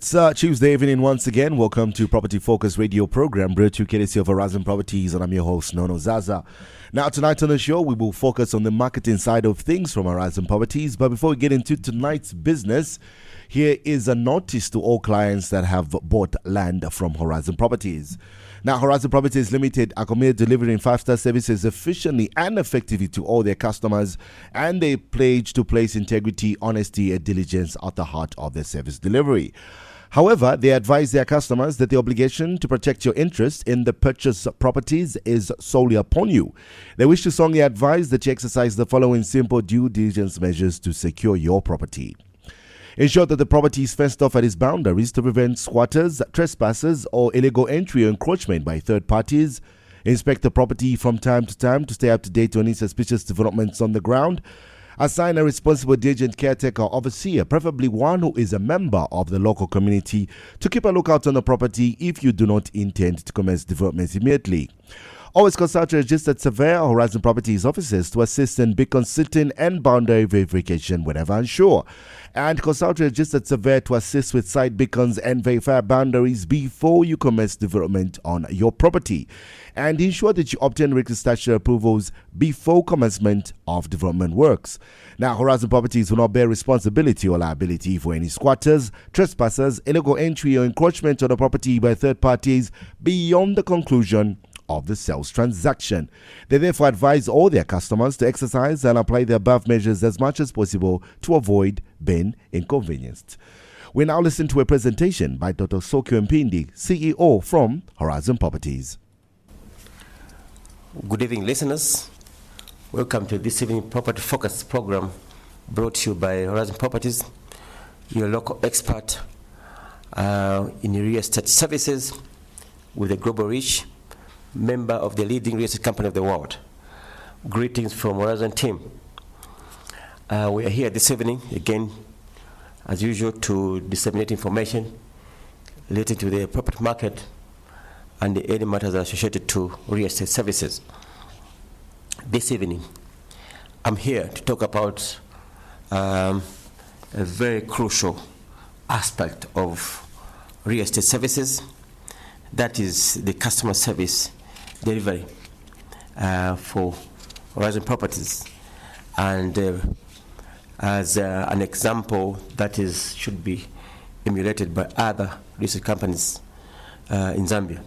It's Tuesday evening once again. Welcome to Property Focus Radio program brought to you courtesy of Horizon Properties, and I'm your host, Nono Zaza. Now, tonight on the show, we will focus on the marketing side of things from Horizon Properties. But before we get into tonight's business, here is a notice to all clients that have bought land from Horizon Properties. Now, Horizon Properties Limited are committed to delivering five-star services efficiently and effectively to all their customers, and they pledge to place integrity, honesty, and diligence at the heart of their service delivery. However, they advise their customers that the obligation to protect your interest in the purchased properties is solely upon you. They wish to strongly advise that you exercise the following simple due diligence measures to secure your property. Ensure that the property is fenced off at its boundaries to prevent squatters, trespassers, or illegal entry or encroachment by third parties. Inspect the property from time to time to stay up to date on any suspicious developments on the ground. Assign a responsible diligent caretaker or overseer, preferably one who is a member of the local community, to keep a lookout on the property if you do not intend to commence developments immediately. Always consult a registered surveyor or Horizon Properties officers to assist in beacon sitting and boundary verification whenever unsure. And consult a registered surveyor to assist with site beacons and verify boundaries before you commence development on your property. And ensure that you obtain regular statutory approvals before commencement of development works. Now, Horizon Properties will not bear responsibility or liability for any squatters, trespassers, illegal entry or encroachment on the property by third parties beyond the conclusion of the sales transaction. They therefore advise all their customers to exercise and apply the above measures as much as possible to avoid being inconvenienced. We now listen to a presentation by Dr. Sokyo Mpindi, CEO from Horizon Properties. Good evening, listeners. Welcome to this evening Property Focus program brought to you by Horizon Properties, your local expert in real estate services with a global reach, member of the leading real estate company of the world. Greetings from Horizon team. We are here this evening again, as usual, to disseminate information related to the property market and the any matters associated to real estate services. This evening, I'm here to talk about a very crucial aspect of real estate services, that is the customer service delivery for Horizon Properties. And as an example that should be emulated by other real estate companies in Zambia.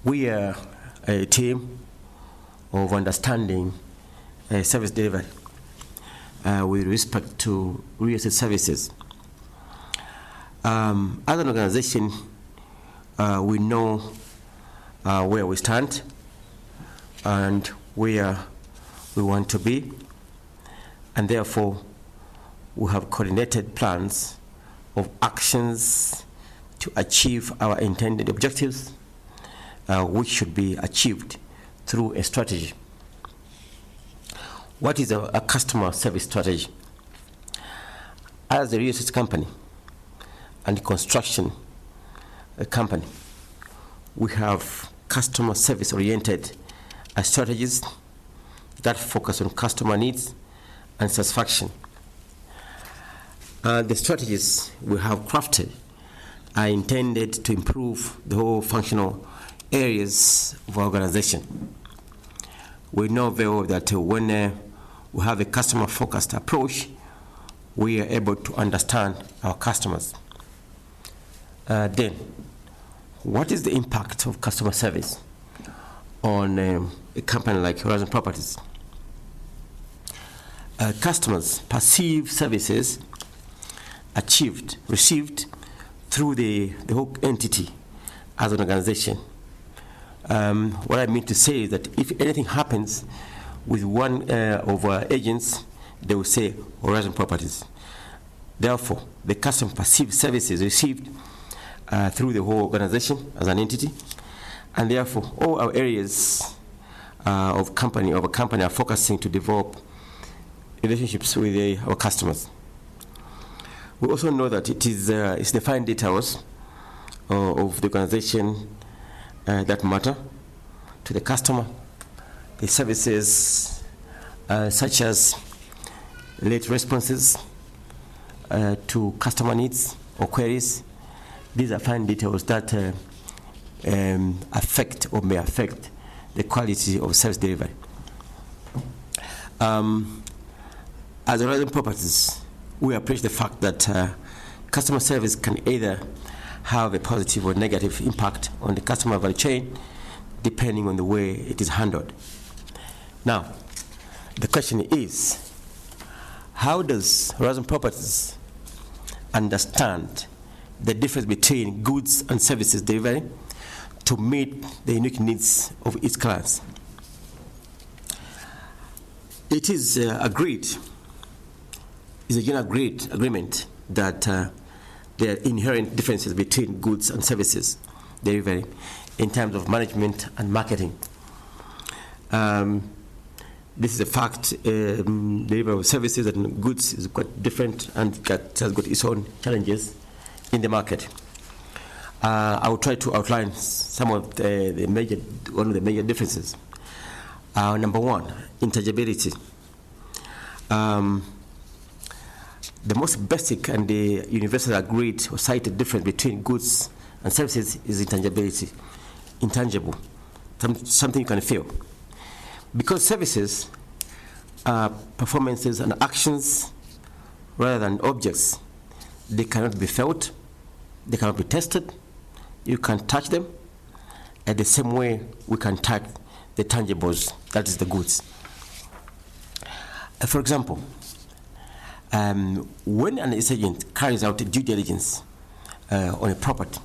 We are a team of understanding service delivery with respect to real estate services. As an organization, we know where we stand and where we want to be, and therefore we have coordinated plans of actions to achieve our intended objectives, which should be achieved through a strategy. What is a customer service strategy? As a real estate company and construction company, we have customer service oriented strategies that focus on customer needs and satisfaction. The strategies we have crafted are intended to improve the whole functional areas of our organization. We know very well that when we have a customer-focused approach, we are able to understand our customers. Then, what is the impact of customer service on a company like Horizon Properties? Customers perceive services received through the whole entity as an organization. What I mean to say is that if anything happens with one of our agents, they will say Horizon Properties. Therefore, the customer perceives services received through the whole organization as an entity, and therefore all our areas of a company are focusing to develop relationships with our customers. We also know that it's the fine details of the organization that matter to the customer. The services such as late responses to customer needs, or queries. These are fine details that affect or may affect the quality of service delivery. As Horizon Properties, we appreciate the fact that customer service can either have a positive or negative impact on the customer value chain, depending on the way it is handled. Now, the question is, how does Horizon Properties understand the difference between goods and services delivery to meet the unique needs of its clients? It is agreed, is a general agreement that there are inherent differences between goods and services delivery in terms of management and marketing. This is a fact. Delivery of services and goods is quite different and has got its own challenges in the market. I will try to outline some of one of the major differences. Number one, intangibility. The most basic and the universal agreed or cited difference between goods and services is intangibility. Intangible, something you can feel. Because services are performances and actions rather than objects, they cannot be felt, they cannot be tested, you can touch them, and the same way we can touch the tangibles, that is the goods. For example, when an agent carries out a due diligence on a property,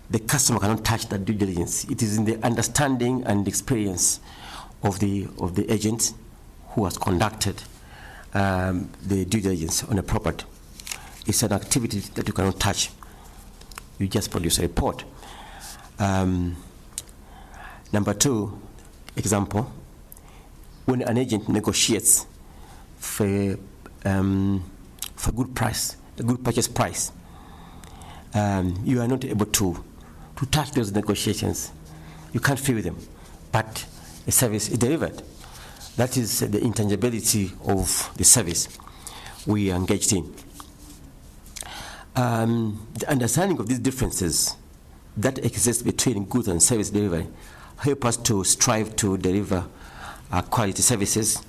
the customer cannot touch that due diligence. It is in the understanding and experience of the agent who has conducted the due diligence on a property. It's an activity that you cannot touch. You just produce a report. Number two example, when an agent negotiates for a good price, a good purchase price, you are not able to touch those negotiations. You can't feel them, but a service is delivered. That is the intangibility of the service we are engaged in. The understanding of these differences that exist between goods and service delivery help us to strive to deliver quality services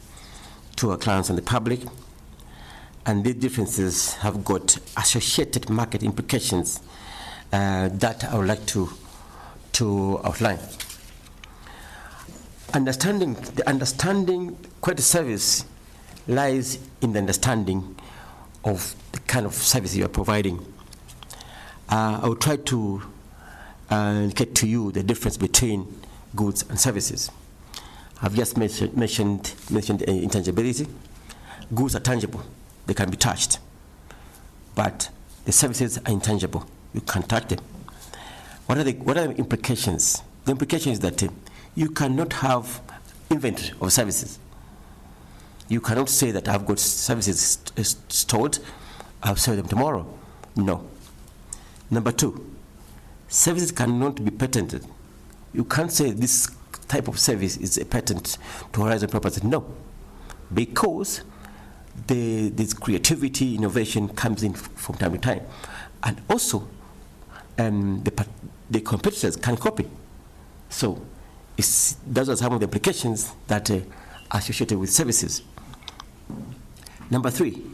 to our clients and the public. And these differences have got associated market implications that I would like to outline. The understanding quality service lies in the understanding of the kind of service you are providing. I will try to get to you the difference between goods and services. I've just mentioned intangibility. Goods are tangible. They can be touched. But the services are intangible. You can't touch them. What are the implications? The implication is that you cannot have inventory of services. You cannot say that I've got services stored, I'll sell them tomorrow. No. Number two, services cannot be patented. You can't say this type of service is a patent to Horizon Properties. No. Because this creativity, innovation comes in from time to time. And also, the competitors can copy. So, those are some of the implications that are associated with services. Number three,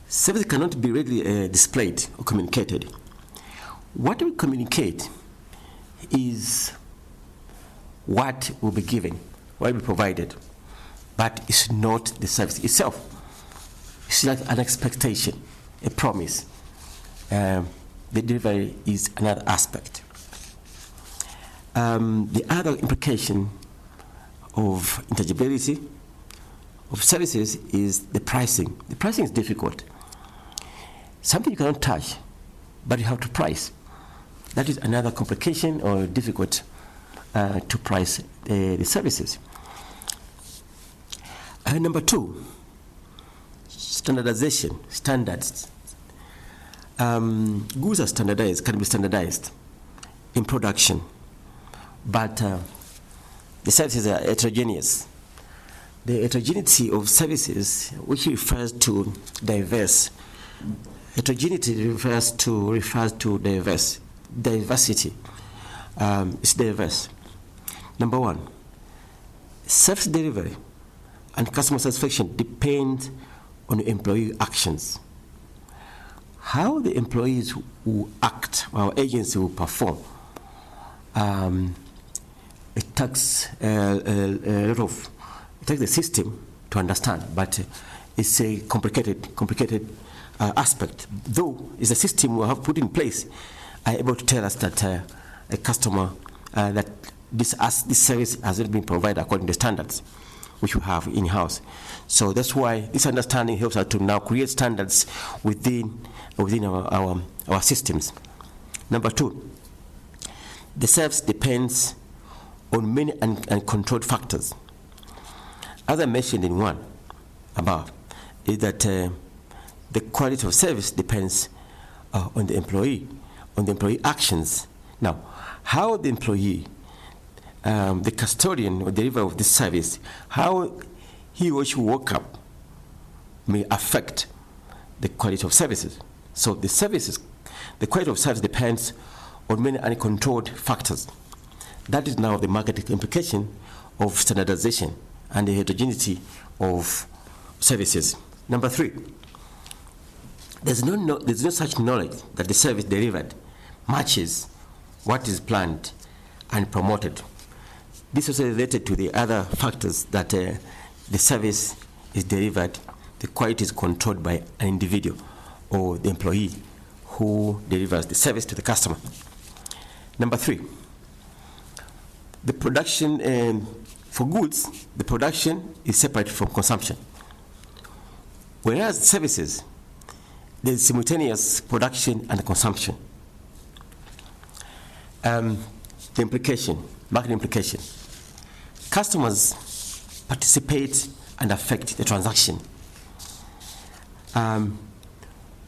services cannot be readily displayed or communicated. What we communicate is what will be given, what will be provided, but it's not the service itself. It's like an expectation, a promise. The delivery is another aspect. The other implication of intangibility of services is the pricing. The pricing is difficult. Something you cannot touch, but you have to price. That is another complication or difficult to price the services. Number two, standardization, standards. Goods are standardized, can be standardized in production, but the services are heterogeneous. The heterogeneity of services, which refers to diverse Heterogeneity refers to diversity. It's diverse. Number one, service delivery and customer satisfaction depend on the employee actions. How the employees who act, our agency will perform, it takes the system to understand, but it's a complicated aspect. Though it's a system we have put in place, are able to tell us that a customer that this service hasn't been provided according to standards which we have in-house. So that's why this understanding helps us to now create standards within our systems. Number two, the service depends on many uncontrolled factors. As I mentioned in one above, is that the quality of service depends on the employee actions. Now, how the employee, the custodian or deliverer of this service, how he or she woke up may affect the quality of services. So the quality of service depends on many uncontrolled factors. That is now the market implication of standardization and the heterogeneity of services. Number three, there's no such knowledge that the service delivered matches what is planned and promoted. This is related to the other factors that the service is delivered, the quality is controlled by an individual or the employee who delivers the service to the customer. Number three, the production for goods, the production is separate from consumption. Whereas services, there's simultaneous production and consumption. The implication, market implication. Customers participate and affect the transaction.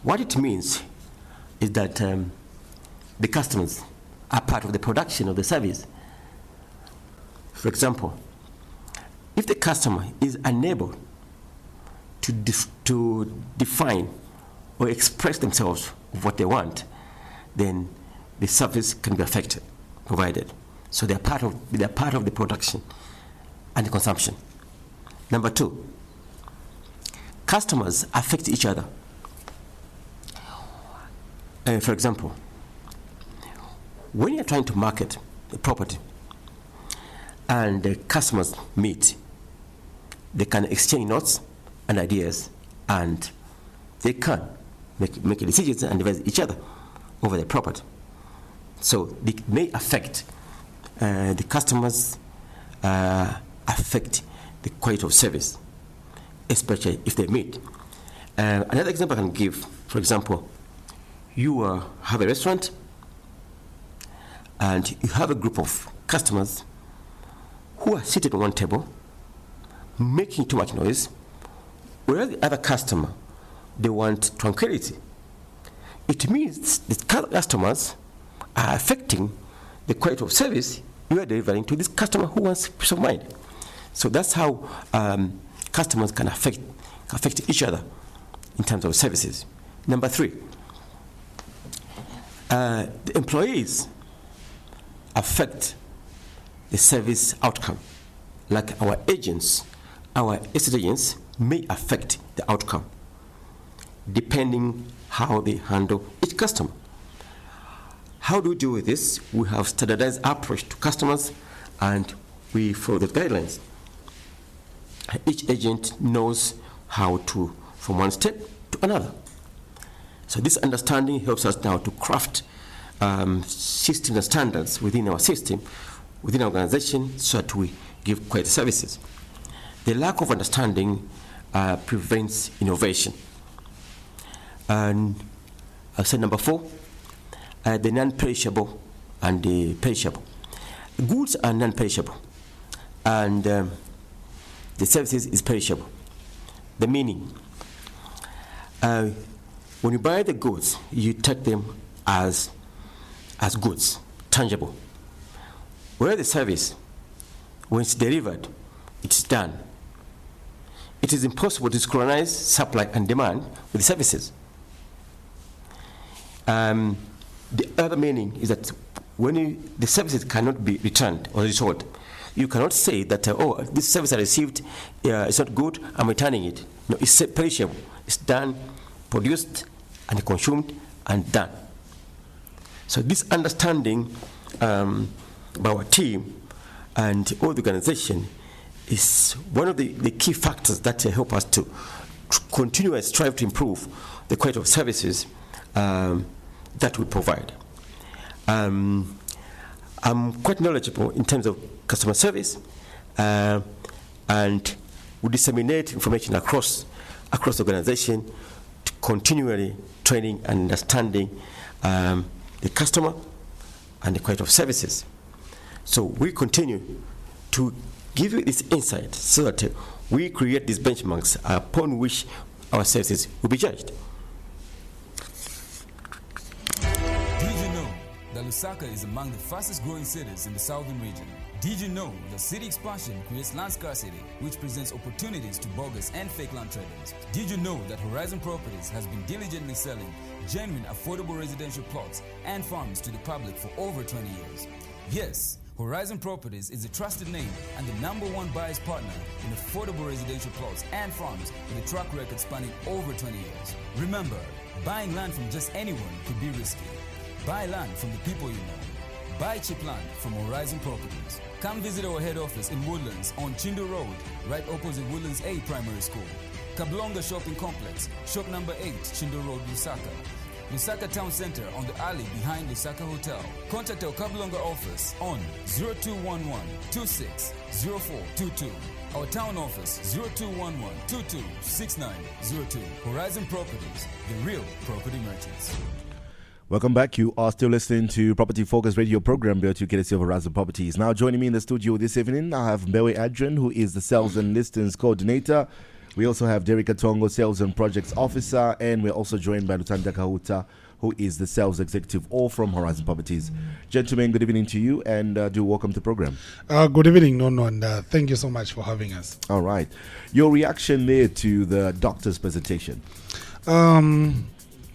What it means is that the customers are part of the production of the service. For example, if the customer is unable to define or express themselves of what they want, then the service can be affected, provided. So they're part of the production and the consumption. Number two, customers affect each other. For example, when you're trying to market a property and the customers meet, they can exchange notes and ideas, and they can make decisions and advise each other over the property. So it may affect the customers, affect the quality of service, especially if they meet. Another example I can give, for example, you have a restaurant and you have a group of customers who are seated on one table, making too much noise, whereas the other customer, they want tranquility. It means the customers are affecting the quality of service you are delivering to this customer who wants peace of mind. So that's how customers can affect each other in terms of services. Number three, the employees affect the service outcome. Like our agents, our estate agents may affect the outcome depending how they handle each customer. How do we deal with this? We have standardized approach to customers and we follow the guidelines. Each agent knows how to, from one step to another. So this understanding helps us now to craft systems and standards within our system, within our organization, so that we give quality services. The lack of understanding prevents innovation. And I'll say number four, the non-perishable and the perishable. Goods are non-perishable, and the services is perishable. The meaning, when you buy the goods, you take them as goods, tangible. Whereas the service, when it's delivered, it's done. It is impossible to synchronize supply and demand with the services. The other meaning is that when the services cannot be returned or restored, you cannot say that, this service I received is not good, I'm returning it. No, it's perishable. It's done, produced, and consumed, and done. So this understanding by our team and all the organization is one of the key factors that help us to continue and strive to improve the quality of services that we provide. I'm quite knowledgeable in terms of customer service, and we disseminate information across the organization to continually training and understanding the customer and the quality of services. So we continue to give you this insight so that we create these benchmarks upon which our services will be judged. Did you know that Lusaka is among the fastest growing cities in the southern region? Did you know that city expansion creates land scarcity, which presents opportunities to bogus and fake land traders? Did you know that Horizon Properties has been diligently selling genuine affordable residential plots and farms to the public for over 20 years? Yes, Horizon Properties is a trusted name and the #1 buyer's partner in affordable residential plots and farms with a track record spanning over 20 years. Remember, buying land from just anyone could be risky. Buy land from the people you know. Buy cheap land from Horizon Properties. Come visit our head office in Woodlands on Chindo Road, right opposite Woodlands A Primary School. Kablonga Shopping Complex, shop number 8, Chindo Road, Lusaka. Lusaka Town Center on the alley behind Lusaka Hotel. Contact our Kablonga office on 0211-260422. Our town office 0211-226902. Horizon Properties, the real property merchants. Welcome back. You are still listening to Property Focus radio program brought to you courtesy of Horizon Properties. Now joining me in the studio this evening, I have Mbewe Adrian, who is the Sales and Listings Coordinator. We also have Derek Atongo, Sales and Projects Officer, and we're also joined by Lutanda Kahuta, who is the Sales Executive, all from Horizon Properties. Gentlemen, good evening to you, and do welcome to the program. Good evening, Nono, and thank you so much for having us. All right. Your reaction there to the doctor's presentation?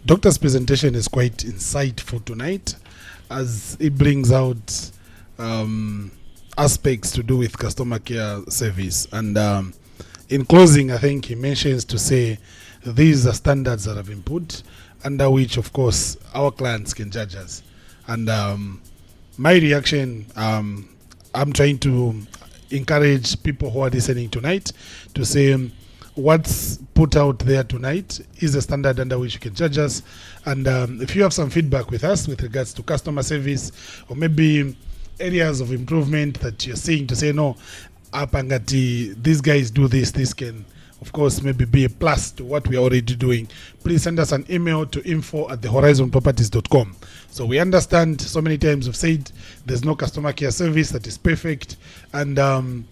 Doctor's presentation is quite insightful tonight, as it brings out aspects to do with customer care service. And in closing, I think he mentions to say these are standards that have been put, under which, of course, our clients can judge us. And my reaction, I'm trying to encourage people who are listening tonight to say, what's put out there tonight is a standard under which you can judge us. And if you have some feedback with us with regards to customer service, or maybe areas of improvement that you're seeing to say, no, Apangati, these guys do this can, of course, maybe be a plus to what we're already doing, please send us an email to info@thehorizonproperties.com. So we understand so many times we've said there's no customer care service that is perfect, and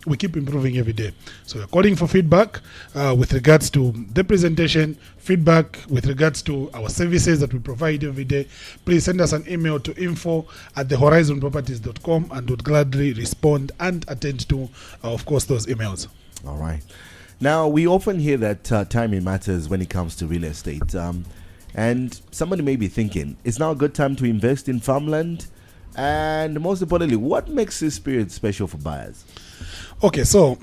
we keep improving every day. So we're calling for feedback with regards to the presentation, feedback with regards to our services that we provide every day. Please send us an email to info@thehorizonproperties.com, and would gladly respond and attend to, of course, those emails. All right. Now, we often hear that timing matters when it comes to real estate. And somebody may be thinking, is now a good time to invest in farmland? And most importantly, what makes this period special for buyers? Okay, so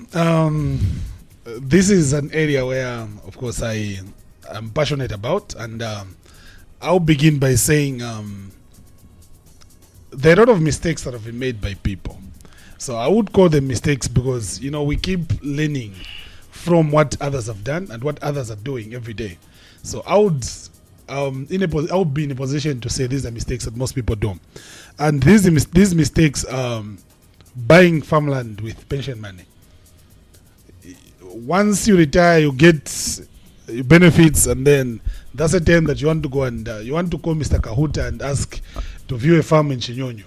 this is an area where, of course, I am passionate about. And I'll begin by saying there are a lot of mistakes that have been made by people. So I would call them mistakes because, we keep learning from what others have done and what others are doing every day. So I would be in a position to say these are mistakes that most people do. And these mistakes, buying farmland with pension money. Once you retire, you get benefits, and then that's a time that you want to go and you want to call Mr. Kahuta and ask to view a farm in Chinyonyo.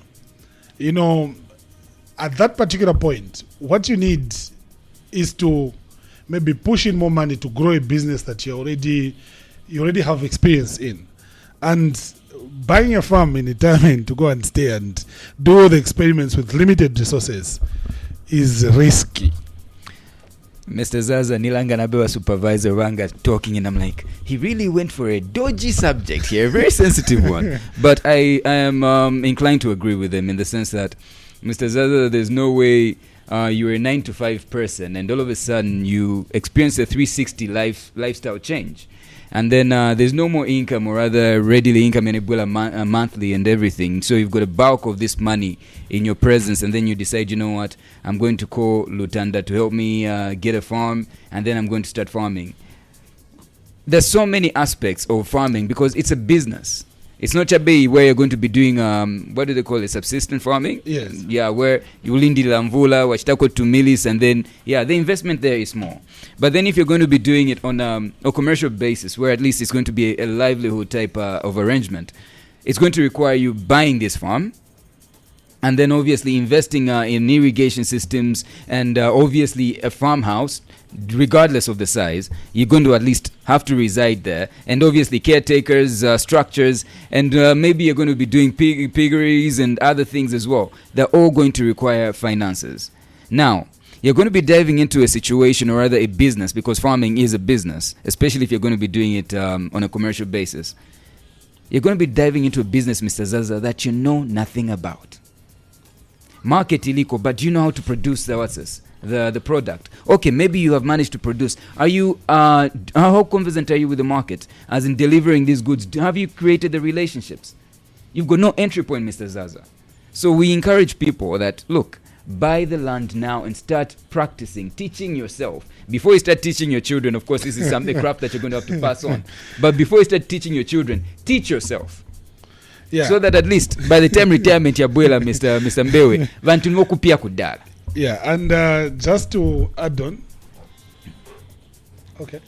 At that particular point, what you need is to maybe push in more money to grow a business that you already have experience in. And buying a farm in retirement to go and stay and do all the experiments with limited resources is risky. Mr. Zaza Nilanganabewa supervisor Ranga talking, and I'm like, he really went for a dodgy subject here, a very sensitive one. But I am inclined to agree with him in the sense that, Mr. Zaza, there's no way you're a 9-to-5 person and all of a sudden you experience a 360 lifestyle change. And then there's no more income, or rather readily income in Ebola monthly and everything. So you've got a bulk of this money in your presence, and then you decide, you know what, I'm going to call Lutanda to help me get a farm, and then I'm going to start farming. There's so many aspects of farming because it's a business. It's not Chabe where you're going to be doing, what do they call it, subsistence farming? Yes. Yeah, where you lindi lamvula, wachitako to milis, and then, yeah, the investment there is small. But then if you're going to be doing it on a commercial basis, where at least it's going to be a livelihood type of arrangement, it's going to require you buying this farm, and then obviously investing in irrigation systems, and obviously a farmhouse, regardless of the size. You're going to at least have to reside there, and obviously caretakers, structures, and maybe you're going to be doing piggeries and other things as well. They're all going to require finances. Now, you're going to be diving into a situation, or rather a business, because farming is a business, especially if you're going to be doing it on a commercial basis. You're going to be diving into a business, Mr. Zaza, that you know nothing about. Market iliko, but do you know how to produce the product? Okay, maybe you have managed to produce. Are you how confident are you with the market, as in delivering these goods? Have you created the relationships? You've got no entry point, Mr. Zaza. So we encourage people that, look, buy the land now and start practicing, teaching yourself. Before you start teaching your children, of course, this is something crap that you're going to have to pass on. But before you start teaching your children, teach yourself. Yeah. So that at least by the time retirement yabuela, Mr. Mbewe, vantu nwoku pia kudala. Yeah, and just to add on. Okay.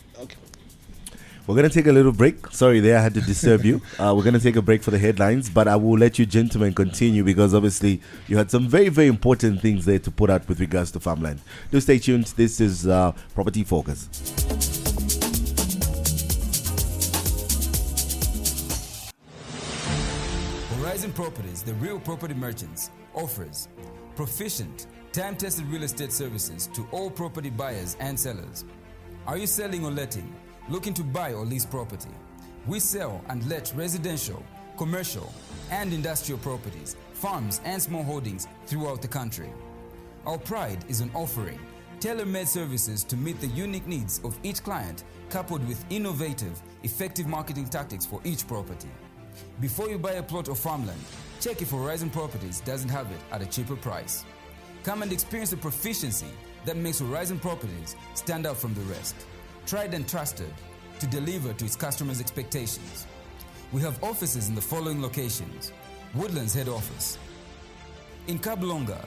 We're going to take a little break. Sorry there, I had to disturb you. We're going to take a break for the headlines, but I will let you gentlemen continue because obviously you had some very, very important things there to put out with regards to farmland. Do stay tuned. This is Property Focus. Horizon Properties, the real property merchants, offers proficient, time-tested real estate services to all property buyers and sellers. Are you selling or letting? Looking to buy or lease property? We sell and let residential, commercial, and industrial properties, farms, and small holdings throughout the country. Our pride is in offering tailor-made services to meet the unique needs of each client, coupled with innovative, effective marketing tactics for each property. Before you buy a plot of farmland, check if Horizon Properties doesn't have it at a cheaper price. Come and experience the proficiency that makes Horizon Properties stand out from the rest. Tried and trusted to deliver to its customers' expectations. We have offices in the following locations: Woodlands Head Office, in Kablonga,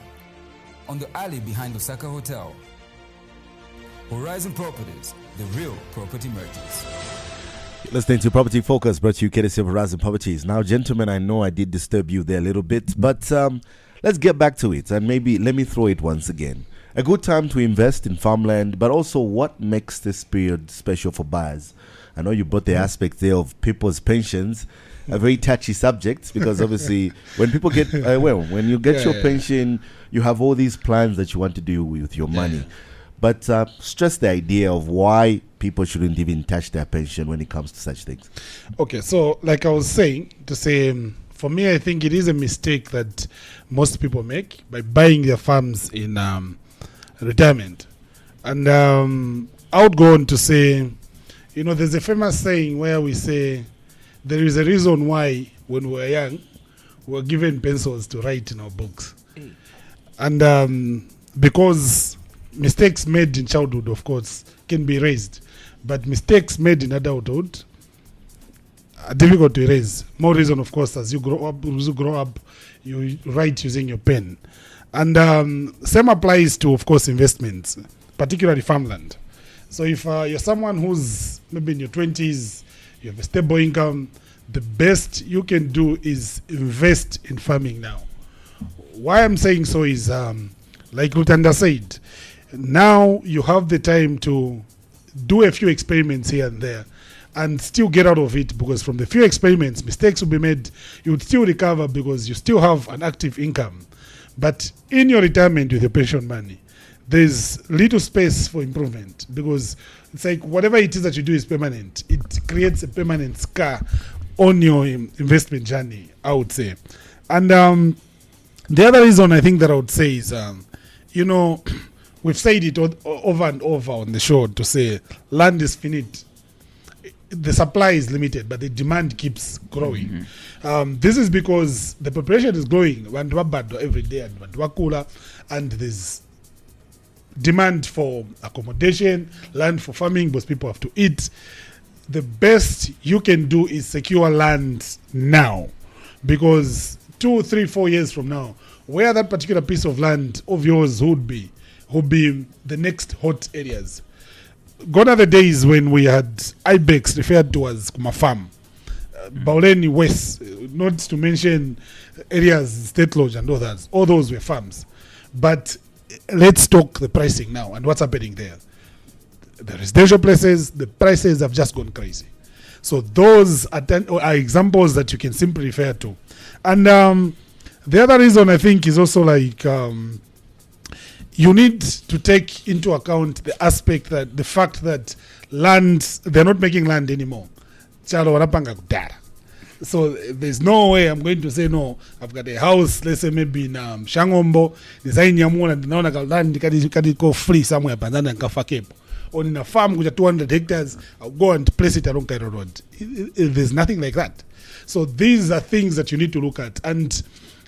on the alley behind Osaka Hotel. Horizon Properties, the real property merchants. Listening to Property Focus, brought to you courtesy of Horizon Properties. Now, gentlemen, I know I did disturb you there a little bit, but let's get back to it, and maybe let me throw it once again. A good time to invest in farmland, but also what makes this period special for buyers? I know you brought the aspect there of people's pensions, a very touchy subject, because obviously when people get, when you get your pension, you have all these plans that you want to do with your money. But stress the idea of why people shouldn't even touch their pension when it comes to such things. Okay, so like I was saying, for me, I think it is a mistake that most people make by buying their farms in retirement. And I would go on to say, there's a famous saying where we say there is a reason why when we were young, we were given pencils to write in our books. And because mistakes made in childhood, of course, can be erased. But mistakes made in adulthood are difficult to erase. More reason, of course, as you grow up, you write using your pen. And same applies to, of course, investments, particularly farmland. So if you're someone who's maybe in your 20s, you have a stable income, the best you can do is invest in farming now. Why I'm saying so is, like Rutanda said, now you have the time to do a few experiments here and there and still get out of it, because from the few experiments, mistakes will be made, you would still recover because you still have an active income. But in your retirement with your pension money, there's little space for improvement, because it's like whatever it is that you do is permanent. It creates a permanent scar on your investment journey, I would say. And the other reason I think that I would say is, we've said it over and over on the show to say land is finite. The supply is limited, but the demand keeps growing. This is because the population is growing every day, and there's demand for accommodation, land for farming, because people have to eat. The best you can do is secure land now, because 2, 3, 4 years from now, where that particular piece of land of yours would be the next hot areas. Gone are the days when we had ibex referred to as Kuma Farm, Bauleni West, not to mention areas, State Lodge and others. All those were farms. But let's talk the pricing now and what's happening there. The residential places, the prices have just gone crazy. So those are examples that you can simply refer to. And the other reason I think is also like, you need to take into account the aspect that the fact that land, they're not making land anymore. So there's no way I'm going to say, no, I've got a house, let's say maybe in Shangombo, design yamola, and land can go free somewhere, Panzana and Kafakepo. Or in a farm with 200 hectares, I'll go and place it along Cairo Road. There's nothing like that. So these are things that you need to look at. And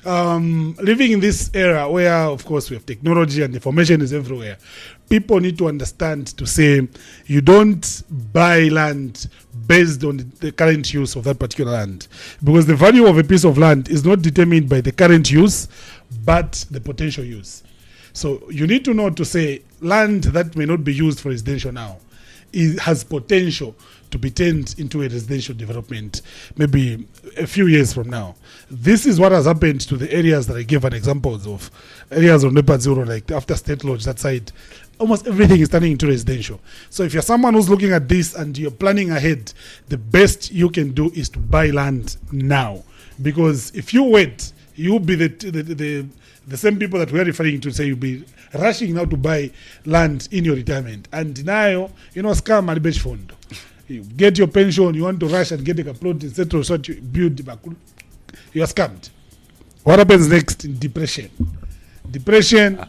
living in this era where, of course, we have technology and information is everywhere, people need to understand to say you don't buy land based on the current use of that particular land, because the value of a piece of land is not determined by the current use, but the potential use. So you need to know to say land that may not be used for residential now, it has potential to be turned into a residential development maybe a few years from now. This is what has happened to the areas that I gave an examples of. Areas on Leopard Zero, like after State Lodge, that side, almost everything is turning into residential. So if you're someone who's looking at this and you're planning ahead, the best you can do is to buy land now. Because if you wait, you'll be the same people that we're referring to, say you'll be rushing now to buy land in your retirement. And now, scam and bench fund. You get your pension, you want to rush and get a plot, etc. So you build, you are scammed. What happens next in depression? Depression.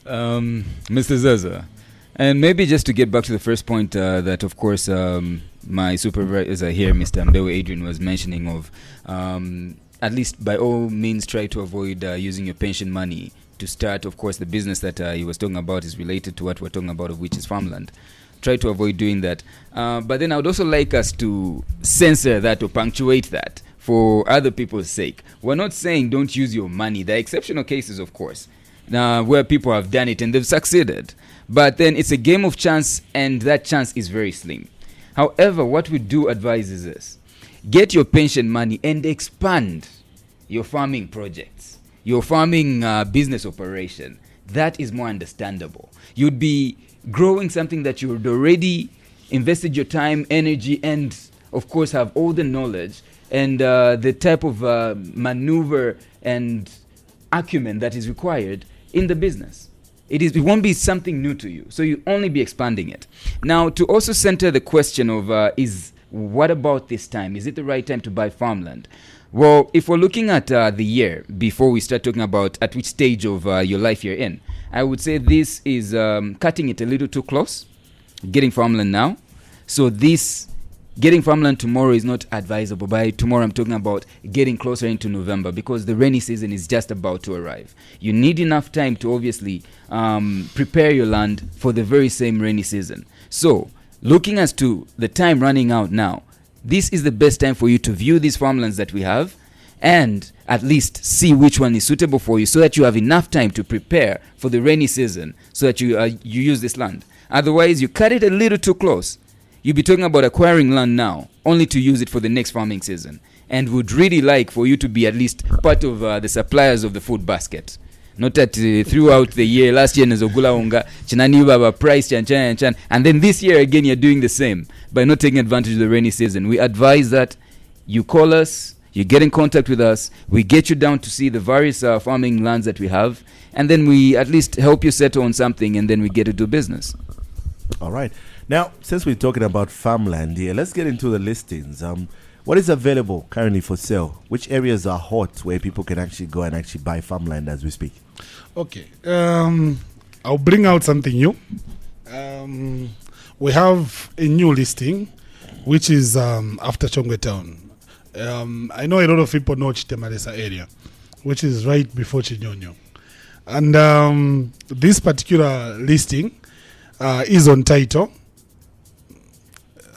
Mr. Zaza, and maybe just to get back to the first point that, of course, my supervisor here, Mr. Mbewe Adrian, was mentioning of, at least by all means try to avoid using your pension money to start. Of course, the business that he was talking about is related to what we're talking about, of which is farmland. Try to avoid doing that. But then I would also like us to censor that or punctuate that for other people's sake. We're not saying don't use your money. There are exceptional cases, of course, where people have done it and they've succeeded. But then it's a game of chance, and that chance is very slim. However, what we do advise is this. Get your pension money and expand your farming projects, your farming business operation. That is more understandable. You'd be growing something that you had already invested your time, energy, and, of course, have all the knowledge and the type of maneuver and acumen that is required in the business. It won't be something new to you, so you only be expanding it. Now, to also center the question of what about this time? Is it the right time to buy farmland? Well, if we're looking at the year before we start talking about at which stage of your life you're in, I would say this is cutting it a little too close, getting farmland now. So this getting farmland tomorrow is not advisable. By tomorrow, I'm talking about getting closer into November, because the rainy season is just about to arrive. You need enough time to obviously prepare your land for the very same rainy season. So looking as to the time running out now, this is the best time for you to view these farmlands that we have and at least see which one is suitable for you, so that you have enough time to prepare for the rainy season, so that you use this land. Otherwise, you cut it a little too close. You'll be talking about acquiring land now, only to use it for the next farming season, and would really like for you to be at least part of the suppliers of the food basket. Not that throughout the year, last year Nezogula Unga, Chinani Baba price, and then this year again you're doing the same by not taking advantage of the rainy season. We advise that you call us, you get in contact with us, we get you down to see the various farming lands that we have, and then we at least help you settle on something, and then we get to do business. All right. Now, since we're talking about farmland here, let's get into the listings. What is available currently for sale? Which areas are hot where people can actually go and actually buy farmland as we speak? Okay. I'll bring out something new. We have a new listing, which is after Chongwe Town. I know a lot of people know Chitemalesa area, which is right before Chinyonyo. And this particular listing is on title,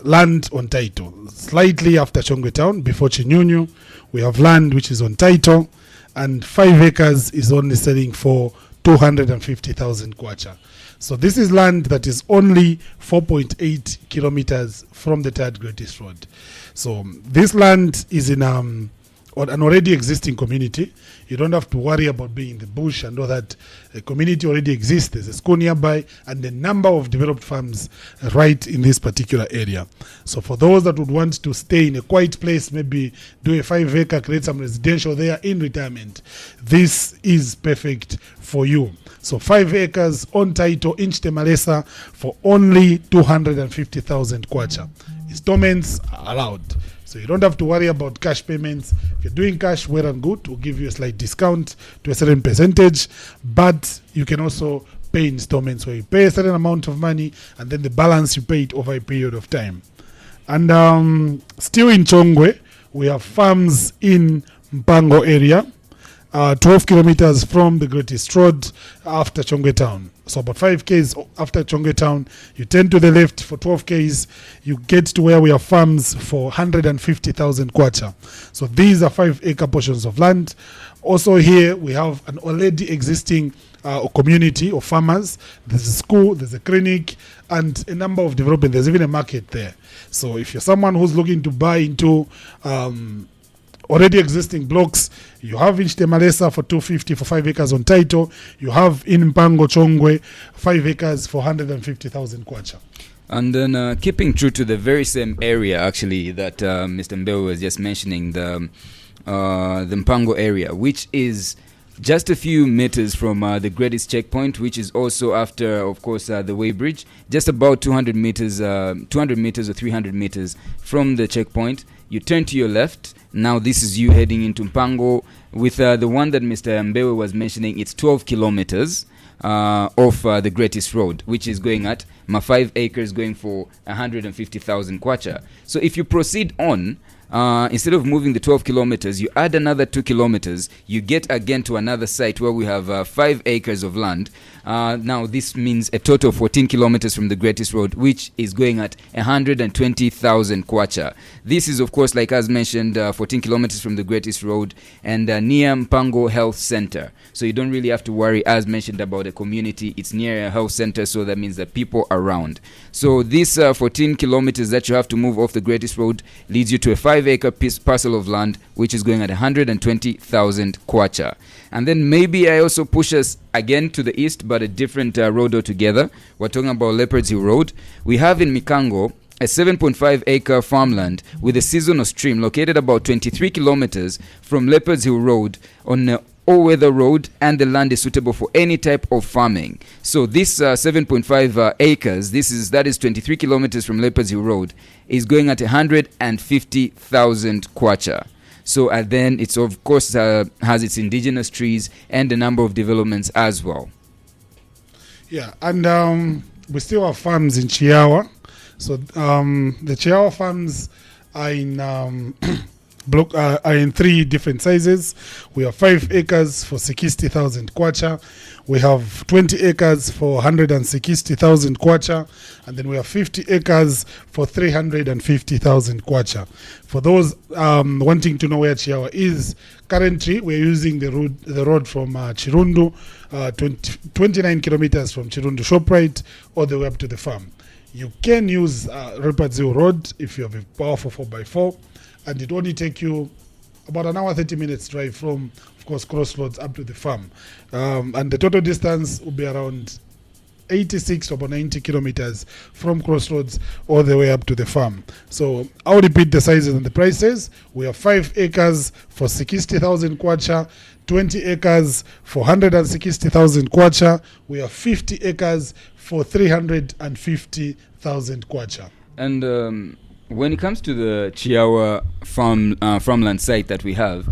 land on title. Slightly after Chongwe Town, before Chinyonyo, we have land which is on title, and 5 acres is only selling for 250,000 kwacha. So this is land that is only 4.8 kilometers from the third greatest road. So this land is in an already existing community. You don't have to worry about being in the bush and all that. The community already exists. There's a school nearby and a number of developed farms right in this particular area. So for those that would want to stay in a quiet place, maybe do a 5 acre, create some residential there in retirement, this is perfect for you. So 5 acres on title in Chitemalesa for only 250,000 kwacha. Installments are allowed. So you don't have to worry about cash payments. If you're doing cash, well and good. We'll give you a slight discount to a certain percentage. But you can also pay installments where you pay a certain amount of money and then the balance you pay it over a period of time. And still in Chongwe, we have farms in Mpango area. 12 kilometers from the greatest road after Chongwe Town. So about 5 k's after Chongwe Town, you turn to the left for 12 k's, you get to where we have farms for 150,000 kwacha. So these are 5 acre portions of land. Also here we have an already existing community of farmers. There's a school, there's a clinic, and a number of development. There's even a market there. So if you're someone who's looking to buy into already existing blocks, you have in Chitemalesa for 250 for 5 acres on title. You have in Mpango Chongwe 5 acres for 150,000 kwacha. And then keeping true to the very same area actually that Mr. Mbeu was just mentioning, the Mpango area, which is just a few meters from the greatest checkpoint, which is also after, of course, the way bridge, just about 200 meters or 300 meters from the checkpoint. You turn to your left. Now this is you heading into Mpango. With the one that Mr. Mbewe was mentioning, it's 12 kilometers off the greatest road, which is going at 5 acres, going for 150,000 kwacha. So if you proceed on, instead of moving the 12 kilometers, you add another 2 kilometers, you get again to another site where we have 5 acres of land. Now this means a total of 14 kilometers from the greatest road, which is going at 120,000 kwacha. This is, of course, like as mentioned, 14 kilometers from the greatest road and near Mpango Health Center. So you don't really have to worry, as mentioned, about a community. It's near a health center, so that means that people are around. So this 14 kilometers that you have to move off the greatest road leads you to a 5-acre parcel of land, which is going at 120,000 kwacha. And then maybe I also push us again to the east, but a different road altogether. We're talking about Leopards Hill Road. We have in Mikango a 7.5 acre farmland with a seasonal stream located about 23 kilometers from Leopards Hill Road on all-weather road, and the land is suitable for any type of farming. So this 7.5 acres, that is 23 kilometers from Leopards Hill Road, is going at 150,000 kwacha. So then it's, of course, has its indigenous trees and a number of developments as well. Yeah, and we still have farms in Chiawa. So the Chiawa farms are in are in 3 different sizes. We have 5 acres for 60,000 kwacha. We have 20 acres for 160,000 kwacha, and then we have 50 acres for 350,000 kwacha. For those wanting to know where Chiawa is, currently we're using the road from Chirundu, 29 kilometers from Chirundu Shoprite, all the way up to the farm. You can use Leopards Hill Road if you have a powerful 4x4, and it only take you about an hour 30 minutes drive from, of course, Crossroads up to the farm. And the total distance will be around 86 to about 90 kilometers from Crossroads all the way up to the farm. So I'll repeat the sizes and the prices. We have 5 acres for 60,000 kwacha, 20 acres for 160,000 kwacha. We have 50 acres for 350,000 kwacha. And when it comes to the Chiawa farmland site that we have,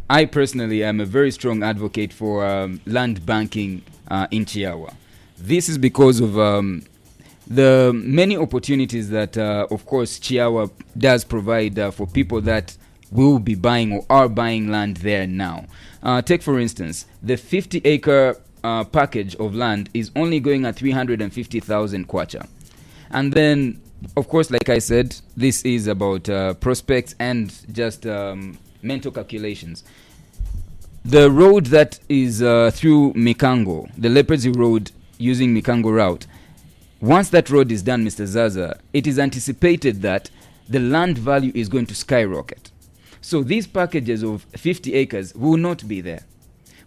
I personally am a very strong advocate for land banking in Chiawa. This is because of the many opportunities that, of course, Chiawa does provide for people that will be buying or are buying land there now. Take, for instance, the 50-acre package of land is only going at 350,000 kwacha. And then, of course, like I said, this is about prospects and just mental calculations. The road that is through Mikango, the Leopards Road using Mikango route, once that road is done, Mr. Zaza, it is anticipated that the land value is going to skyrocket. So these packages of 50 acres will not be there.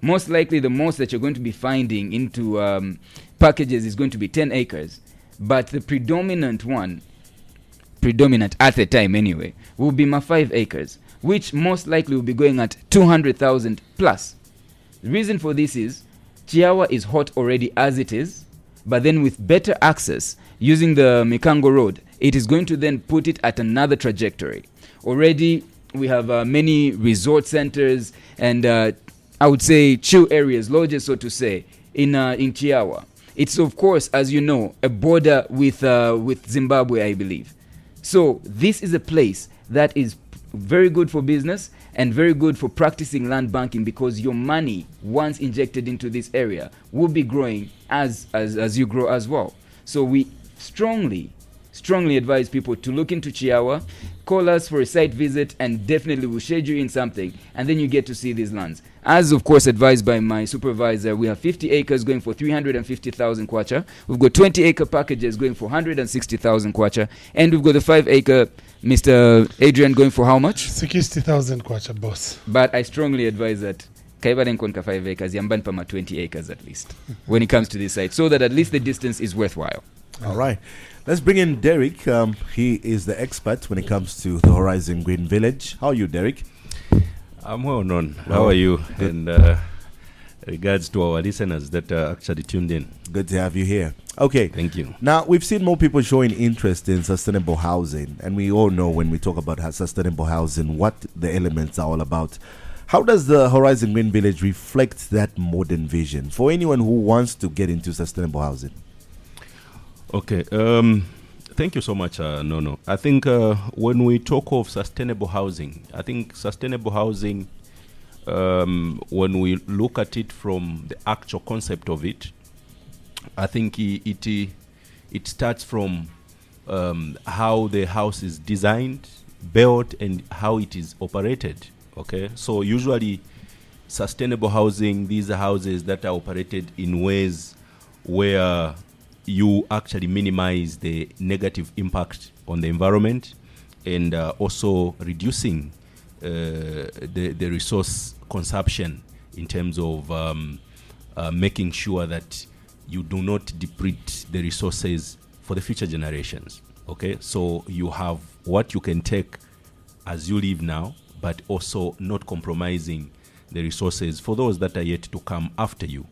Most likely the most that you're going to be finding into packages is going to be 10 acres. But the predominant at the time anyway, will be my 5 acres, which most likely will be going at 200,000 plus. The reason for this is Chiawa is hot already as it is, but then with better access using the Mikango Road, it is going to then put it at another trajectory. Already we have many resort centers and I would say chill areas, lodges so to say, in Chiawa. It's of course, as you know, a border with Zimbabwe, I believe. So this is a place that is very good for business and very good for practicing land banking, because your money, once injected into this area, will be growing as you grow as well. So we strongly advise people to look into Chiawa, call us for a site visit, and definitely we'll schedule in something, and then you get to see these lands. As of course advised by my supervisor, we have 50 acres going for 350,000 kwacha. We've got 20 acre packages going for 160,000 kwacha, and we've got the 5 acre, Mr. Adrian, going for how much? 60,000 kwacha, boss. But I strongly advise that Kaibarenkonka 5 acres, Yamban Pama 20 acres at least, when it comes to this site, so that at least the distance is worthwhile. All right. Let's bring in Derek. He is the expert when it comes to the Horizon Green Village. How are you, Derek? I'm well known. How are you? Good. And regards to our listeners that are actually tuned in. Good to have you here. Okay. Thank you. Now, we've seen more people showing interest in sustainable housing, and we all know when we talk about sustainable housing what the elements are all about. How does the Horizon Green Village reflect that modern vision for anyone who wants to get into sustainable housing? Okay. Thank you so much, Nono. I think when we talk of sustainable housing, I think sustainable housing, when we look at it from the actual concept of it, I think it starts from how the house is designed, built, and how it is operated. Okay, so usually sustainable housing, these are houses that are operated in ways where you actually minimize the negative impact on the environment, and also reducing the resource consumption in terms of making sure that you do not deplete the resources for the future generations. Okay, so you have what you can take as you live now, but also not compromising the resources for those that are yet to come after you.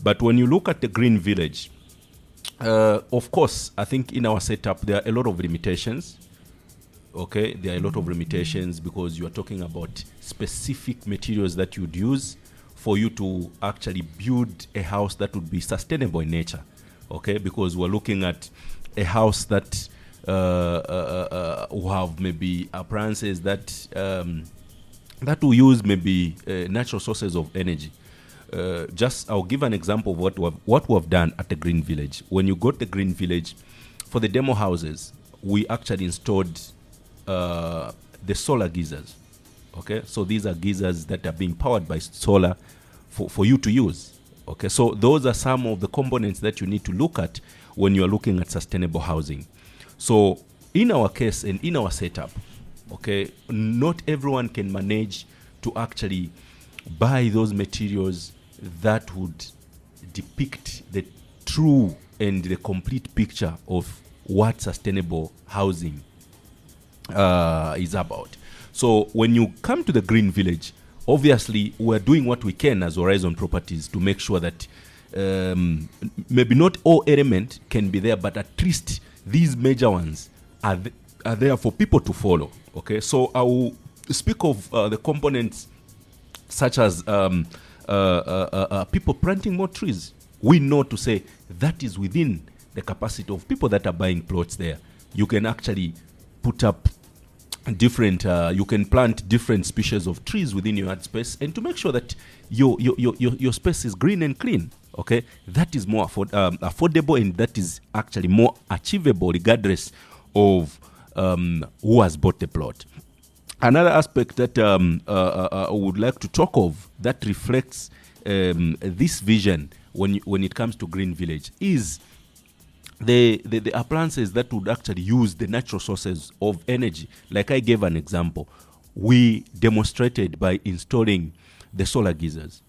But when you look at the Green Village, of course, I think in our setup there are a lot of limitations. Okay, there are a lot of limitations because you are talking about specific materials that you'd use for you to actually build a house that would be sustainable in nature. Okay, because we're looking at a house that will have maybe appliances that will use maybe natural sources of energy. I'll give an example of what we've done at the Green Village. When you got the Green Village, for the demo houses, we actually installed the solar geysers. Okay, so these are geysers that are being powered by solar for you to use. Okay, so those are some of the components that you need to look at when you are looking at sustainable housing. So in our case and in our setup, okay, not everyone can manage to actually buy those materials that would depict the true and the complete picture of what sustainable housing is about. So when you come to the Green Village, obviously we're doing what we can as Horizon Properties to make sure that maybe not all elements can be there, but at least these major ones are there for people to follow. Okay, so I will speak of the components such as people planting more trees. We know to say that is within the capacity of people that are buying plots there. You can actually put up different, you can plant different species of trees within your yard space, and to make sure that your space is green and clean. Okay, that is more affordable, and that is actually more achievable regardless of who has bought the plot. Another aspect that I would like to talk of that reflects this vision when it comes to Green Village is the appliances that would actually use the natural sources of energy. Like I gave an example, we demonstrated by installing the solar geysers,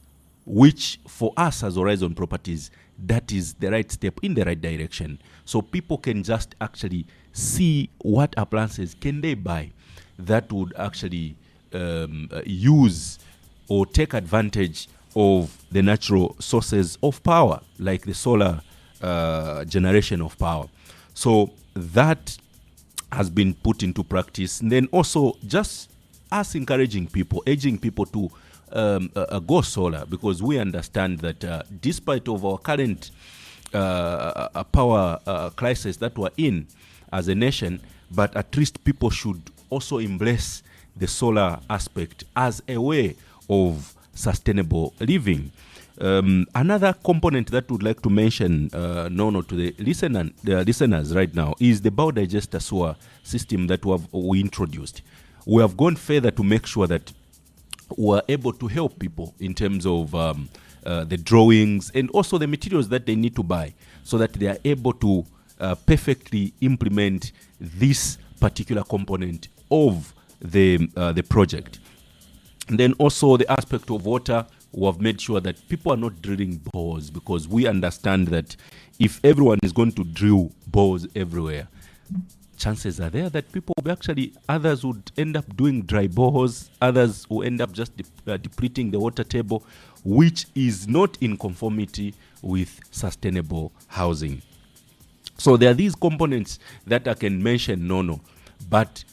which for us as Horizon Properties, that is the right step in the right direction. So people can just actually see what appliances can they buy that would actually use or take advantage of the natural sources of power, like the solar generation of power. So that has been put into practice. And then also just us encouraging people, urging people to go solar, because we understand that despite of our current power crisis that we're in as a nation, but at least people should also embrace the solar aspect as a way of sustainable living. Another component that would like to mention, to the listeners right now, is the biodigester sewer system that we introduced. We have gone further to make sure that we're able to help people in terms of the drawings and also the materials that they need to buy, so that they are able to perfectly implement this particular component of the project. And then also the aspect of water, we have made sure that people are not drilling bores, because we understand that if everyone is going to drill bores everywhere, chances are there that people will others would end up doing dry bores, others will end up just depleting the water table, which is not in conformity with sustainable housing. So there are these components that I can mention, but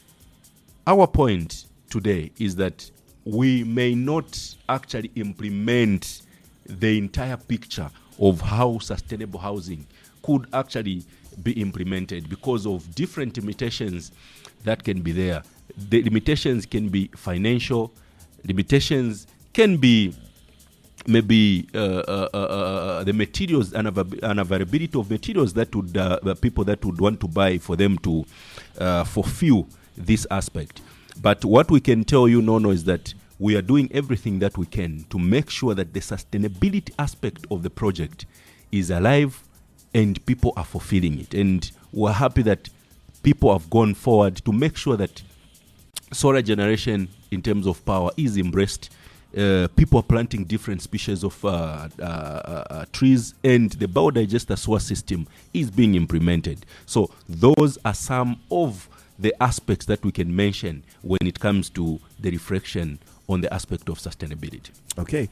our point today is that we may not actually implement the entire picture of how sustainable housing could actually be implemented because of different limitations that can be there. The limitations can be financial, limitations can be maybe the materials and availability of materials that would the people that would want to buy for them to fulfill this aspect. But what we can tell you, is that we are doing everything that we can to make sure that the sustainability aspect of the project is alive and people are fulfilling it. And we're happy that people have gone forward to make sure that solar generation in terms of power is embraced. People are planting different species of trees, and the biodigester sewer system is being implemented. So those are some of the aspects that we can mention when it comes to the reflection on the aspect of sustainability. Okay,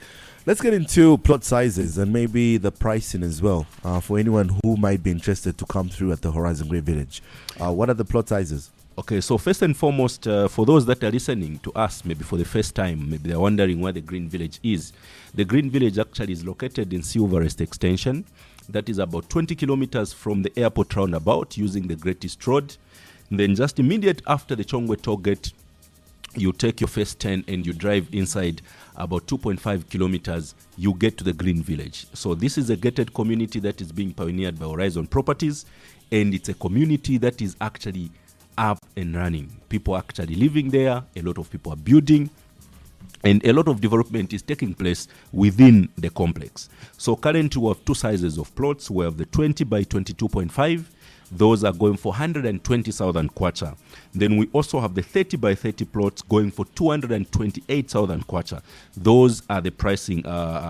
let's get into plot sizes and maybe the pricing as well for anyone who might be interested to come through at the Horizon Green Village. What are the plot sizes? Okay, so first and foremost, for those that are listening to us maybe for the first time, maybe they're wondering where the Green Village is. The Green Village actually is located in Silverest Extension. That is about 20 kilometers from the airport roundabout using the Great East Road. And then just immediate after the Chongwe toll gate, you take your first turn and you drive inside about 2.5 kilometers, you get to the Green Village. So this is a gated community that is being pioneered by Horizon Properties, and it's a community that is actually up and running. People are actually living there, a lot of people are building, and a lot of development is taking place within the complex. So currently we have two sizes of plots. We have the 20 by 22.5 Those are going for 120,000 kwacha. Then we also have the 30 by 30 plots going for 228,000 kwacha. Those are the pricing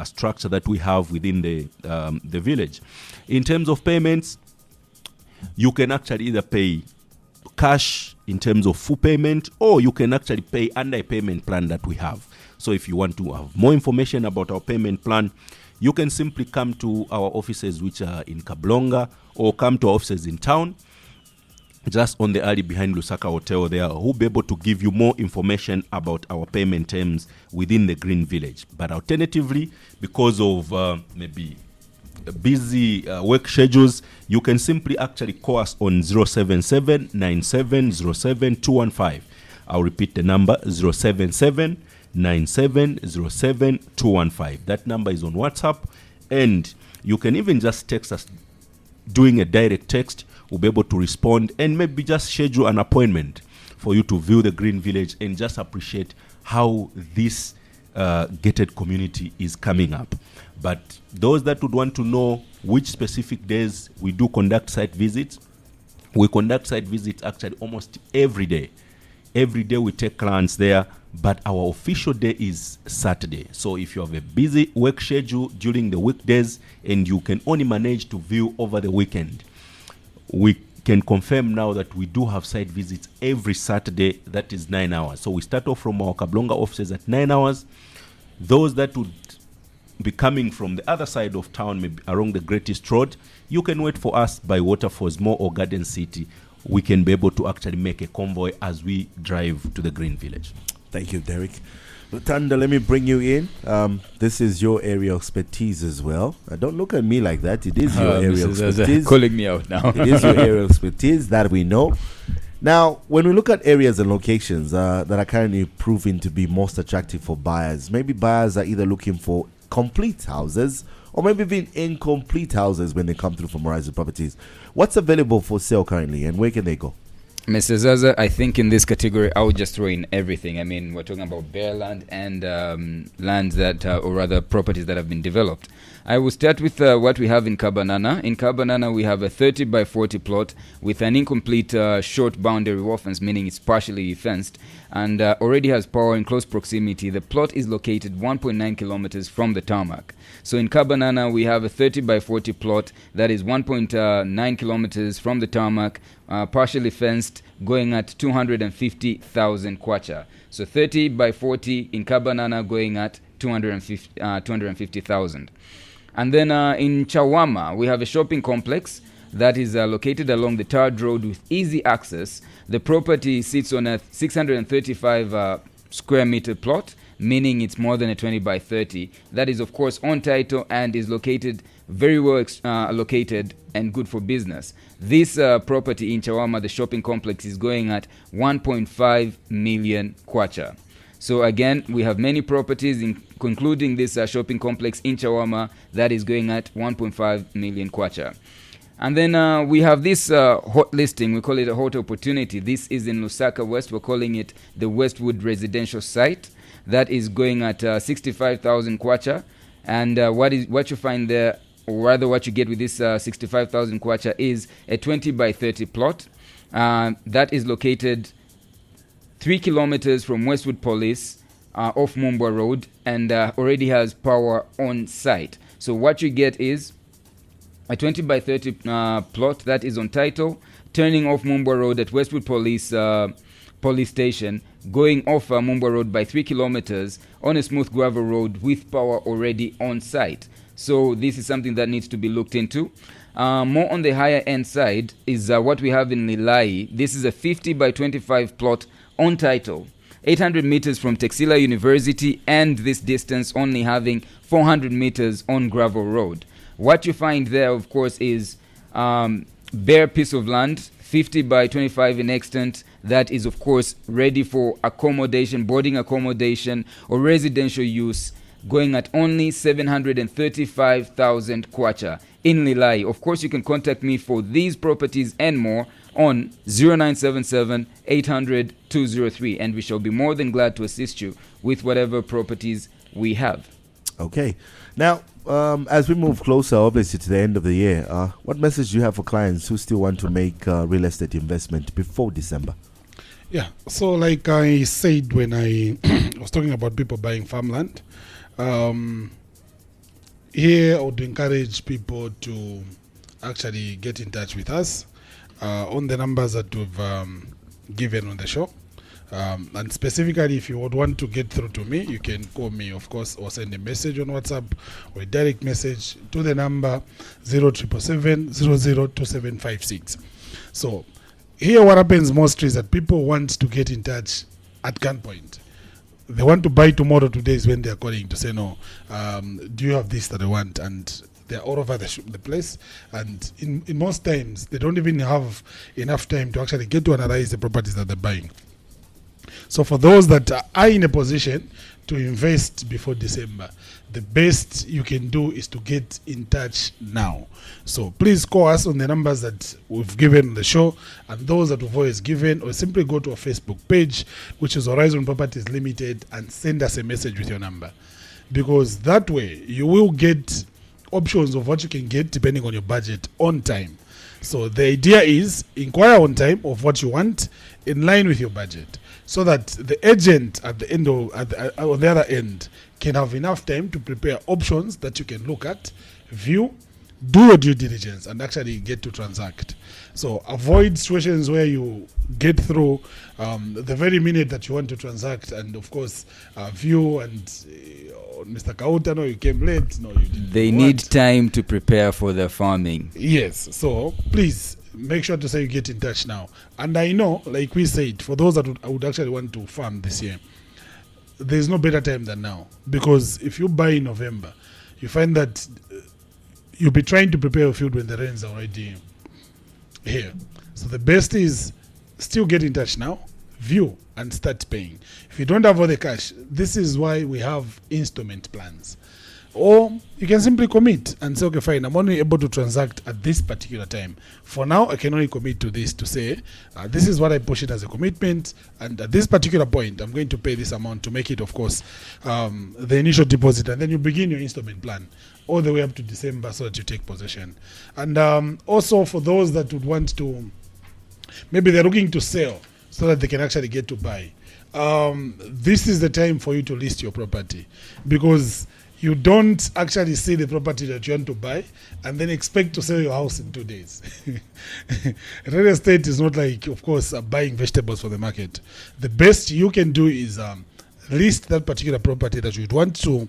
structure that we have within the village. In terms of payments, you can actually either pay cash in terms of full payment, or you can actually pay under a payment plan that we have. So if you want to have more information about our payment plan, you can simply come to our offices, which are in Kablonga, or come to our offices in town, just on the alley behind Lusaka Hotel there, who'll be able to give you more information about our payment terms within the Green Village. But alternatively, because of maybe busy work schedules, you can simply actually call us on 077 9707 215. I'll repeat the number, 077 9707 215. That number is on WhatsApp, and you can even just text us. Doing a direct text, we'll be able to respond and maybe just schedule an appointment for you to view the Green Village and just appreciate how this gated community is coming up. But those that would want to know which specific days we do conduct site visits, we conduct site visits actually almost every day. Every day we take clients there, but our official day is Saturday. So if you have a busy work schedule during the weekdays and you can only manage to view over the weekend, we can confirm now that we do have site visits every Saturday. That is 9 hours. So we start off from our Kablonga offices at 9 hours. Those that would be coming from the other side of town, maybe along the Great East Road, you can wait for us by Waterfalls Mall or Garden City. We can be able to actually make a convoy as we drive to the Green Village. Thank you, Derek. Tanda, let me bring you in. This is your area of expertise as well. Don't look at me like that. It is your area of expertise. Calling me out now. It is your area of expertise that we know. Now, when we look at areas and locations that are currently proving to be most attractive for buyers, maybe buyers are either looking for complete houses or maybe even incomplete houses when they come through from Horizon Properties. What's available for sale currently, and where can they go? Mr. Zaza, I think in this category, I would just throw in everything. I mean, we're talking about bare land and lands that, or rather properties that have been developed. I will start with what we have in Kabanana. In Kabanana, we have a 30 by 40 plot with an incomplete short boundary wall fence, meaning it's partially fenced, and already has power in close proximity. The plot is located 1.9 kilometers from the tarmac. So in Kabanana, we have a 30 by 40 plot that is 1.9 kilometers from the tarmac, partially fenced, going at 250,000 kwacha. So 30 by 40 in Kabanana going at 250,000. And then in Chawama, we have a shopping complex that is located along the tarred road with easy access. The property sits on a 635 square meter plot, meaning it's more than a 20 by 30. That is, of course, on title and is located very well located and good for business. This property in Chawama, the shopping complex, is going at 1.5 million kwacha. So again, we have many properties, including this shopping complex in Chawama that is going at 1.5 million kwacha. And then we have this hot listing. We call it a hot opportunity. This is in Lusaka West. We're calling it the Westwood Residential Site. That is going at 65,000 kwacha. And what you find there, or rather what you get with this 65,000 kwacha, is a 20 by 30 plot that is located 3 kilometers from Westwood Police off Mumbwa Road, and already has power on site. So what you get is a 20 by 30 plot that is on title, turning off Mumbwa Road at Westwood Police Police Station, going off Mumbwa Road by 3 kilometers on a smooth gravel road with power already on site. So this is something that needs to be looked into. More on the higher end side is what we have in Lilai. This is a 50 by 25 plot on title, 800 meters from Texila University, and this distance only having 400 meters on gravel road. What you find there, of course, is bare piece of land, 50 by 25 in extent, that is, of course, ready for accommodation, boarding accommodation, or residential use, going at only 735,000 kwacha in Lilai. Of course, you can contact me for these properties and more on 0977 800 203, and we shall be more than glad to assist you with whatever properties we have. Okay. Now, as we move closer, obviously, to the end of the year, what message do you have for clients who still want to make real estate investment before December? Yeah, so like I said when I was talking about people buying farmland, here I would encourage people to actually get in touch with us on the numbers that we've given on the show. And specifically, if you would want to get through to me, you can call me, of course, or send a message on WhatsApp or a direct message to the number 0777 002756. So here what happens mostly is that people want to get in touch at gunpoint. They want to buy tomorrow. Today is when they are calling to say, no, do you have this that I want? And they're all over the place. And in most times, they don't even have enough time to actually get to analyze the properties that they're buying. So for those that are in a position to invest before December, the best you can do is to get in touch now. So please call us on the numbers that we've given on the show and those that we've always given, or simply go to our Facebook page, which is Horizon Properties Limited, and send us a message with your number. Because that way you will get options of what you can get depending on your budget on time. So the idea is inquire on time of what you want in line with your budget, so that the agent at the end on the other end can have enough time to prepare options that you can look at, view, do your due diligence, and actually get to transact. So avoid situations where you get through the very minute that you want to transact, and of course view and Mr. Kauta, no, you came late. No, you didn't. They need time to prepare for their farming. Yes, so please make sure to say you get in touch now. And I know, like we said, for those that would actually want to farm this year, there's no better time than now. Because if you buy in November, you find that you'll be trying to prepare your field when the rains are already here. So the best is still get in touch now, view, and start paying. If you don't have all the cash, this is why we have installment plans. Or you can simply commit and say, okay, fine, I'm only able to transact at this particular time. For now, I can only commit to this to say, this is what I push it as a commitment, and at this particular point, I'm going to pay this amount to make it, of course, the initial deposit, and then you begin your installment plan all the way up to December so that you take possession. And also for those that would want to, maybe they're looking to sell so that they can actually get to buy. This is the time for you to list your property, because you don't actually see the property that you want to buy and then expect to sell your house in 2 days. Real estate is not like, of course, buying vegetables for the market. The best you can do is list that particular property that you want to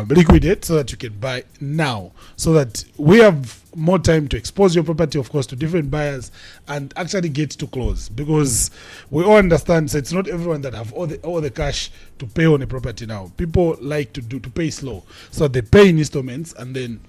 liquidate so that you can buy now, so that we have more time to expose your property, of course, to different buyers and actually get to close, because we all understand so it's not everyone that have all the cash to pay on a property now. People like to pay slow, so they pay in installments, and then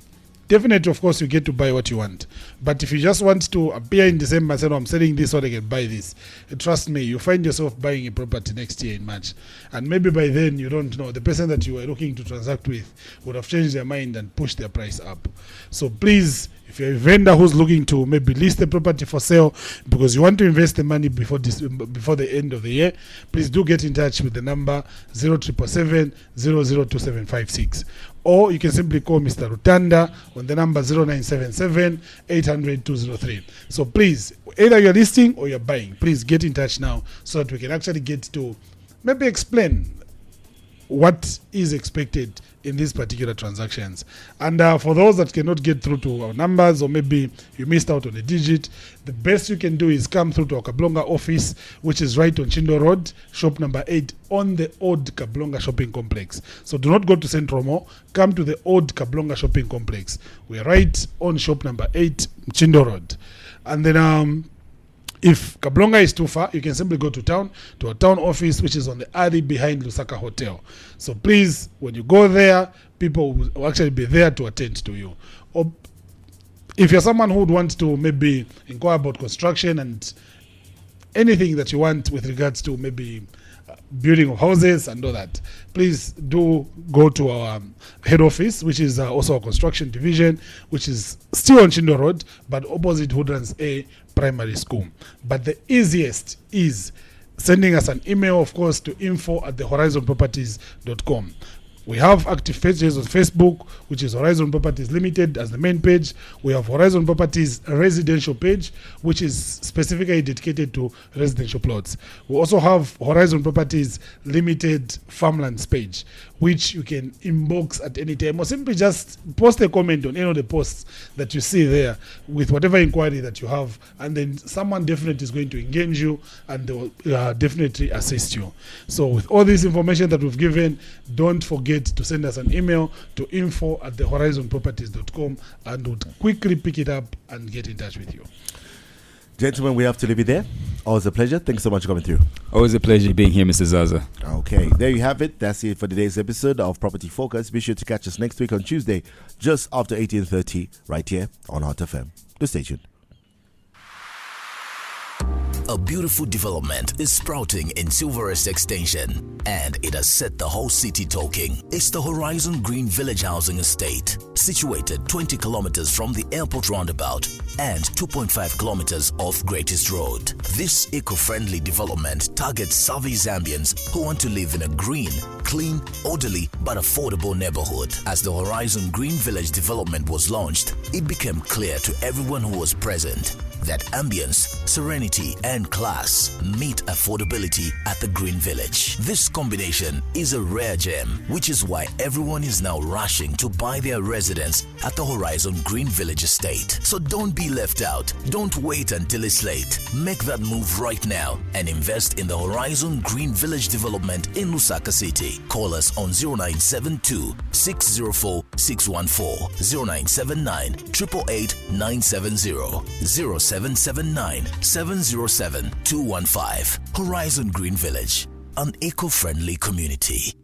definitely, of course, you get to buy what you want. But if you just want to appear in December and say, no, I'm selling this so they can buy this, trust me, you find yourself buying a property next year in March. And maybe by then, you don't know, the person that you were looking to transact with would have changed their mind and pushed their price up. So please, if you're a vendor who's looking to maybe list the property for sale because you want to invest the money before the end of the year, please do get in touch with the number 0777 002756. Or you can simply call Mr. Rutanda on the number 0977 800 203. So please, either you're listing or you're buying, please get in touch now so that we can actually get to maybe explain what is expected in these particular transactions. And for those that cannot get through to our numbers, or maybe you missed out on a digit, the best you can do is come through to our Kablonga office, which is right on Chindo Road, shop number 8, on the old Kablonga shopping complex. So do not go to Central Mall, come to the old Kablonga shopping complex. We're right on shop number 8, Chindo Road. And then if Kablonga is too far, you can simply go to our town office, which is on the alley behind Lusaka Hotel. So please, when you go there, people will actually be there to attend to you. Or if you're someone who would want to maybe inquire about construction and anything that you want with regards to maybe building of houses and all that, please do go to our head office, which is also a construction division, which is still on Chindo Road, but opposite Woodlands A Primary School. But the easiest is sending us an email, of course, to info@thehorizonproperties.com. We have active pages on Facebook, which is Horizon Properties Limited as the main page. We have Horizon Properties residential page, which is specifically dedicated to residential plots. We also have Horizon Properties Limited farmlands page, which you can inbox at any time, or simply just post a comment on any of the posts that you see there with whatever inquiry that you have, and then someone definitely is going to engage you and they will definitely assist you. So with all this information that we've given, don't forget to send us an email to info@thehorizonproperties.com, and we'll quickly pick it up and get in touch with you. Gentlemen, we have to leave it there. Always a pleasure. Thanks so much for coming through. Always a pleasure being here, Mr. Zaza. Okay, there you have it. That's it for today's episode of Property Focus. Be sure to catch us next week on Tuesday, just after 18:30, right here on Hot FM. Do stay tuned. A beautiful development is sprouting in Silverest Extension, and it has set the whole city talking. It's the Horizon Green Village Housing Estate, situated 20 kilometers from the airport roundabout and 2.5 kilometers off Greatest Road. This eco-friendly development targets savvy Zambians who want to live in a green, clean, orderly, but affordable neighborhood. As the Horizon Green Village development was launched, it became clear to everyone who was present that ambience, serenity, and class meet affordability at the Green Village. This combination is a rare gem, which is why everyone is now rushing to buy their residence at the Horizon Green Village Estate. So don't be left out. Don't wait until it's late. Make that move right now and invest in the Horizon Green Village development in Lusaka City. Call us on 0972 604 614, 0979 888 970, 0779 707 215. Horizon Green Village, an eco-friendly community.